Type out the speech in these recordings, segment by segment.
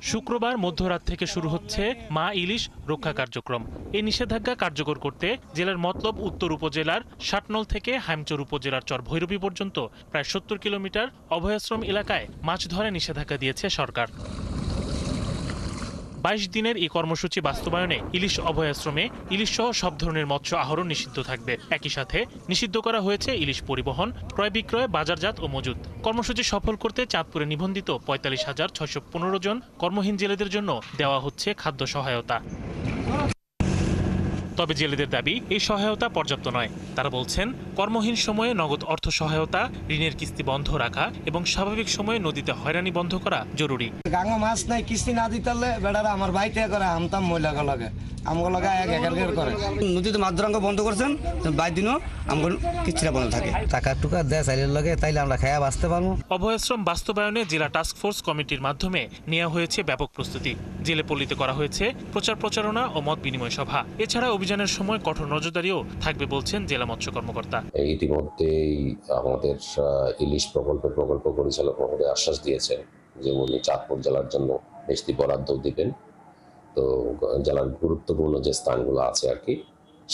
শুক্রবার মধ্যরাত থেকে শুরু হচ্ছে মা ইলিশ রক্ষা কার্যক্রম। এই নিষেধাজ্ঞা কার্যকর করতে জেলার মতলব উত্তর উপজেলার ষাটনল থেকে হাইমচর উপজেলার চর ভৈরবী পর্যন্ত প্রায় ৭০ কিলোমিটার অভয়াশ্রম এলাকায় মাছ ধরে নিষেধাজ্ঞা দিয়েছে সরকার। ২২ দিনের এই কর্মসূচি বাস্তবায়নে ইলিশ অভয়াশ্রমে ইলিশ সহ সব ধরনের মৎস্য আহরণ নিষিদ্ধ থাকবে। একই সাথে নিষিদ্ধ করা হয়েছে ইলিশ পরিবহন, ক্রয় বিক্রয়, বাজারজাত ও মজুত। কর্মসূচি সফল করতে চাঁদপুরে নিবন্ধিত ৪৫,৬১৫ জন কর্মহীন জেলেদের জন্য দেওয়া হচ্ছে খাদ্য সহায়তা। তবে জেলেদের দাবি এই সহায়তা পর্যাপ্ত নয়। তারা বলছেন, কর্মহীন সময়ে নগদ অর্থ সহায়তা, ঋণের কিস্তি বন্ধ রাখা এবং স্বাভাবিক সময়ে নদীতে হয়রানি বন্ধ করা জরুরি। গাঙ্গা মাছ নাই, কিস্তি না দিতে বেড়ারা আমার বাইতে করে আমতাম মহিলাকে লাগে আমগুলো লাগে এক করে নদীতে মাছ ধরা বন্ধ করছেন, বাইর দিনও আমগুলো কিস্তিটা বন্ধ থাকে। টাকা টুকা দেয় চাইলের লগে, তাইলে আমরা খায়া বাঁচতে পারবো। অভয়াশ্রম বাস্তবায়নে জেলা টাস্কফোর্স কমিটির মাধ্যমে নেওয়া হয়েছে ব্যাপক প্রস্তুতি। জেলে পল্লীতে করা হয়েছে প্রচার প্রচারণা ও মত বিনিময় সভা। এছাড়া অভিযানের সময় কঠোর নজরদারিও থাকবে বলছেন জেলা মৎস্য কর্মকর্তা। ইতিমধ্যেই আমাদের ইলিশ প্রকল্প পরিচালক মহোদয় আশ্বাস দিয়েছেন যে উনি চাঁদপুর জেলার জন্য বেশি বরাদ্দ দিবেন। তো জেলার গুরুত্বপূর্ণ যে স্থানগুলো আছে আর কি,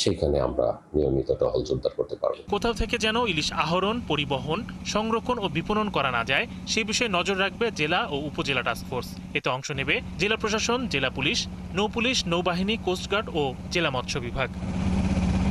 সেখানে আমরা নিয়মিত টহল জোরদার করতে পারবো। কোথাও থেকে যেন ইলিশ আহরণ, পরিবহন, সংরক্ষণ ও বিপণন করা না যায় সেই বিষয়ে নজর রাখবে জেলা ও উপজেলা টাস্কফোর্স। এতে অংশ নেবে জেলা প্রশাসন, জেলা পুলিশ, নৌপুলিশ, নৌবাহিনী, কোস্টগার্ড ও জেলা মৎস্য বিভাগ।